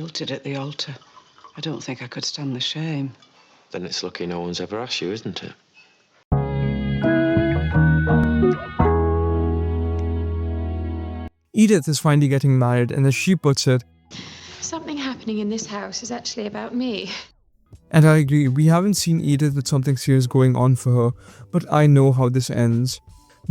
Guilted at the altar. I don't think I could stand the shame. Then it's lucky no one's ever asked you, isn't it? Edith is finally getting married, and as she puts it, Something happening in this house is actually about me. and I agree, we haven't seen Edith with something serious going on for her, but I know how this ends.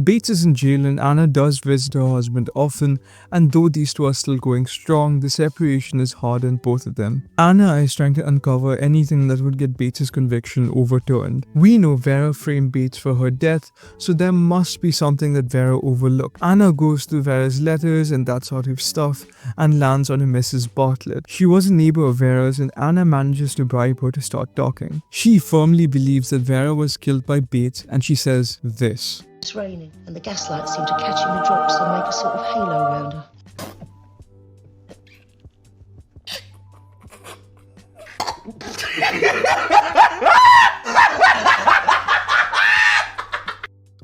Bates is in jail and Anna does visit her husband often, and though these two are still going strong, the separation is hard on both of them. Anna is trying to uncover anything that would get Bates' conviction overturned. We know Vera framed Bates for her death, so there must be something that Vera overlooked. Anna goes through Vera's letters and that sort of stuff and lands on a Mrs. Bartlett. She was a neighbor of Vera's and Anna manages to bribe her to start talking. She firmly believes that Vera was killed by Bates, and she says this. It's raining, and the gaslights seem to catch in the drops and make a sort of halo around her.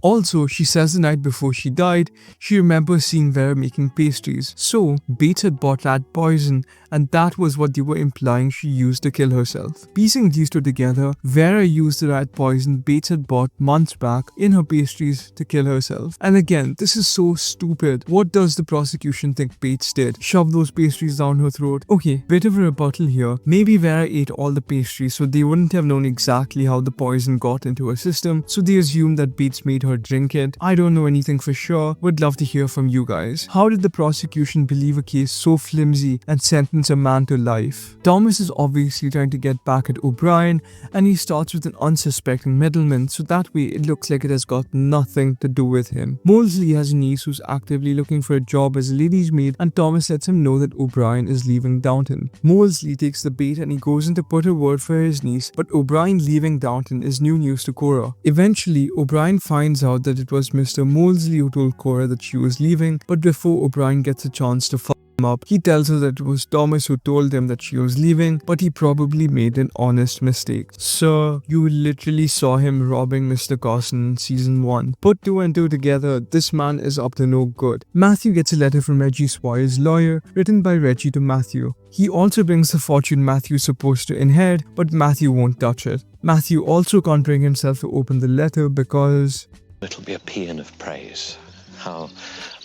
Also, she says the night before she died, she remembers seeing Vera making pastries. So, Bates had bought rat poison, and that was what they were implying she used to kill herself. Piecing these two together, Vera used the rat poison Bates had bought months back in her pastries to kill herself. And again, this is so stupid. What does the prosecution think Bates did? Shove those pastries down her throat? Okay, bit of a rebuttal here. Maybe Vera ate all the pastries, so they wouldn't have known exactly how the poison got into her system, so they assumed that Bates made her drink it. I don't know anything for sure. Would love to hear from you guys. How did the prosecution believe a case so flimsy and sentence a man to life? Thomas is obviously trying to get back at O'Brien, and he starts with an unsuspecting middleman, so that way it looks like it has got nothing to do with him. Molesley has a niece who's actively looking for a job as a lady's maid, and Thomas lets him know that O'Brien is leaving Downton. Molesley takes the bait and he goes in to put a word for his niece, but O'Brien leaving Downton is new news to Cora. Eventually, O'Brien finds out that it was Mr. Molesley who told Cora that she was leaving, but before O'Brien gets a chance to fuck him up, he tells her that it was Thomas who told them that she was leaving, but he probably made an honest mistake. Sir, you literally saw him robbing Mr. Carson in season 1. Put 2 and 2 together, this man is up to no good. Matthew gets a letter from Reggie Squire's lawyer, written by Reggie to Matthew. He also brings the fortune Matthew's supposed to inherit, but Matthew won't touch it. Matthew also can't bring himself to open the letter because It'll be a paean of praise. How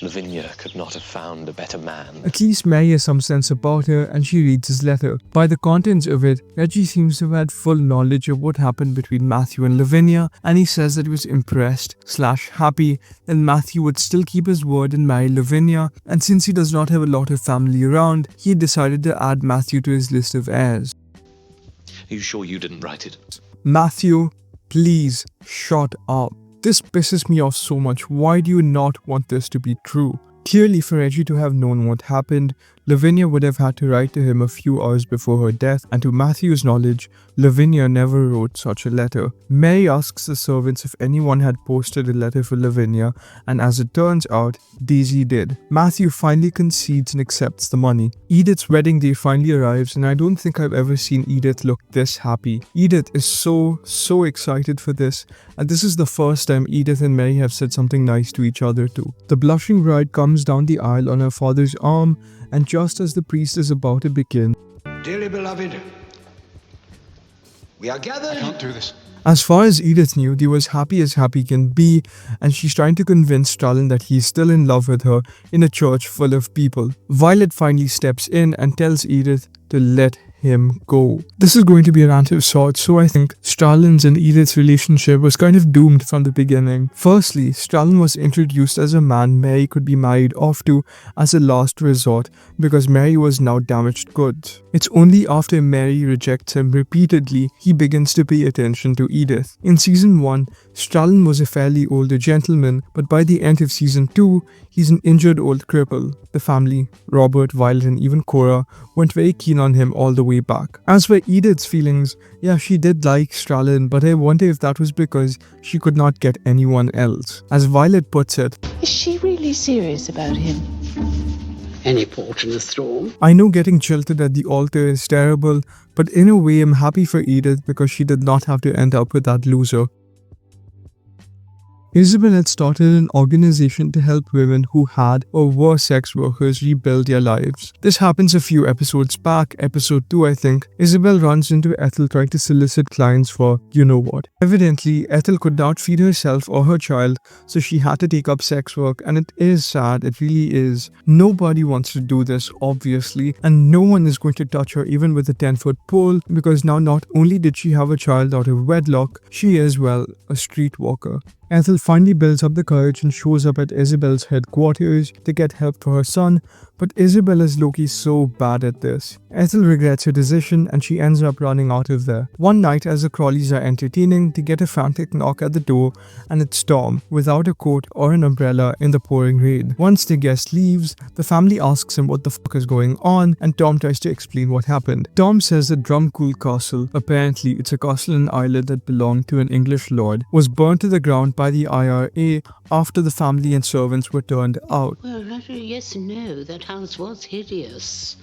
Lavinia could not have found a better man. at least Mary has some sense about her, and she reads his letter. By the contents of it, Reggie seems to have had full knowledge of what happened between Matthew and Lavinia, and he says that he was impressed/happy that Matthew would still keep his word and marry Lavinia, and since he does not have a lot of family around, he decided to add Matthew to his list of heirs. Are you sure you didn't write it? Matthew, please shut up. This pisses me off so much. Why do you not want this to be true? Clearly, for Reggie to have known what happened, Lavinia would have had to write to him a few hours before her death, and to Matthew's knowledge, Lavinia never wrote such a letter. Mary asks the servants if anyone had posted a letter for Lavinia, and as it turns out, Daisy did. Matthew finally concedes and accepts the money. Edith's wedding day finally arrives, and I don't think I've ever seen Edith look this happy. Edith is so excited for this, and this is the first time Edith and Mary have said something nice to each other too. The blushing bride comes down the aisle on her father's arm, and just as the priest is about to begin, Dearly beloved, we are gathered. I can't do this. as far as Edith knew, they were as happy can be, and she's trying to convince Strallan that he's still in love with her in a church full of people. Violet finally steps in and tells Edith to let him go. This is going to be a rant of sorts, so I think Strallan's and Edith's relationship was kind of doomed from the beginning. Firstly, Strallan was introduced as a man Mary could be married off to as a last resort because Mary was now damaged goods. It's only after Mary rejects him repeatedly he begins to pay attention to Edith. In season 1, Strallan was a fairly older gentleman, but by the end of season 2, he's an injured old cripple. The family, Robert, Violet and even Cora, weren't very keen on him all the way back. As for Edith's feelings, yeah, she did like Strallan, but I wonder if that was because she could not get anyone else. As Violet puts it, Is she really serious about him? Any port in the storm? I know getting jilted at the altar is terrible, but in a way I'm happy for Edith because she did not have to end up with that loser. Isabel had started an organization to help women who had or were sex workers rebuild their lives. This happens a few episodes back, episode 2 I think. Isabel runs into Ethel trying to solicit clients for you know what. Evidently, Ethel could not feed herself or her child, so she had to take up sex work, and it is sad, it really is. Nobody wants to do this, obviously, and no one is going to touch her even with a 10-foot pole, because now not only did she have a child out of wedlock, she is, well, a streetwalker. Ethel finally builds up the courage and shows up at Isabel's headquarters to get help for her son, but Isabel is low-key so bad at this. Ethel regrets her decision and she ends up running out of there. One night as the Crawleys are entertaining, they get a frantic knock at the door, and it's Tom, without a coat or an umbrella, in the pouring rain. Once the guest leaves, the family asks him what the fuck is going on, and Tom tries to explain what happened. Tom says the Drumcool Castle, apparently it's a castle in Ireland that belonged to an English lord, was burnt to the ground by the IRA after the family and servants were turned out. Well, actually, yes and no. That house was hideous.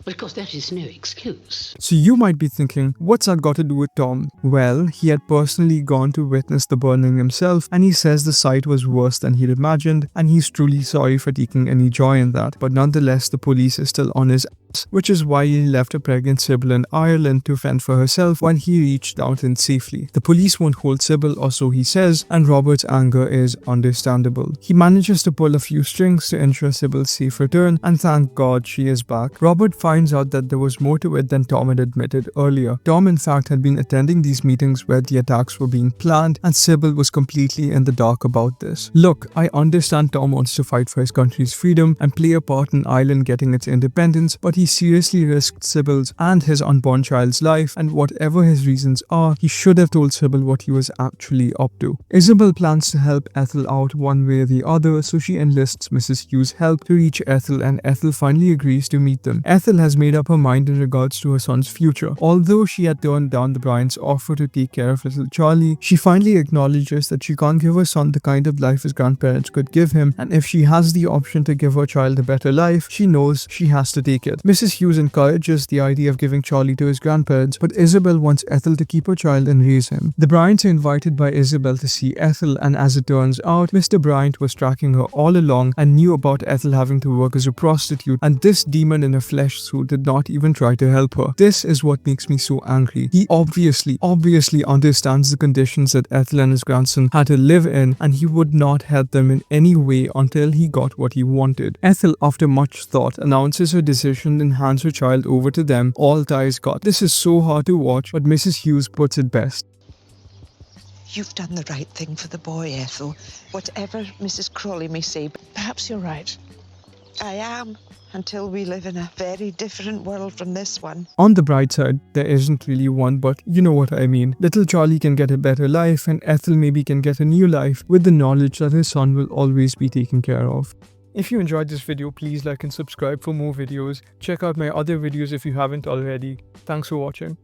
But of course, that is no excuse. So you might be thinking, what's that got to do with Tom? Well, he had personally gone to witness the burning himself, and he says the sight was worse than he'd imagined, and he's truly sorry for taking any joy in that. But nonetheless, the police is still on his ass, which is why he left a pregnant Sybil in Ireland to fend for herself when he reached Downton safely. The police won't hold Sybil, or so he says, and Robert's anger is understandable. He manages to pull a few strings to ensure Sybil's safe return, and thank God she is back. Robert finds out that there was more to it than Tom had admitted earlier. Tom in fact had been attending these meetings where the attacks were being planned, and Sybil was completely in the dark about this. Look, I understand Tom wants to fight for his country's freedom and play a part in Ireland getting its independence, but he seriously risked Sybil's and his unborn child's life, and whatever his reasons are, he should have told Sybil what he was actually up to. Isabel plans to help Ethel out one way or the other, so she enlists Mrs. Hugh's help to reach Ethel, and Ethel finally agrees to meet them. Ethel has made up her mind in regards to her son's future. Although she had turned down the Bryant's offer to take care of little Charlie, she finally acknowledges that she can't give her son the kind of life his grandparents could give him, and if she has the option to give her child a better life, she knows she has to take it. Mrs. Hughes encourages the idea of giving Charlie to his grandparents, but Isabel wants Ethel to keep her child and raise him. The Bryants are invited by Isabel to see Ethel, and as it turns out, Mr. Bryant was tracking her all along and knew about Ethel having to work as a prostitute, and this demon in a flesh suit did not even try to help her. This is what makes me so angry. He obviously understands the conditions that Ethel and his grandson had to live in, and he would not help them in any way until he got what he wanted. Ethel, after much thought, announces her decision and hands her child over to them, all ties cut. This is so hard to watch, but Mrs. Hughes puts it best. You've done the right thing for the boy, Ethel. Whatever Mrs. Crawley may say, but Perhaps you're right. I am, until we live in a very different world from this one. On the bright side, there isn't really one, but you know what I mean. Little Charlie can get a better life, and Ethel maybe can get a new life with the knowledge that his son will always be taken care of. If you enjoyed this video, please like and subscribe for more videos. Check out my other videos if you haven't already. Thanks for watching.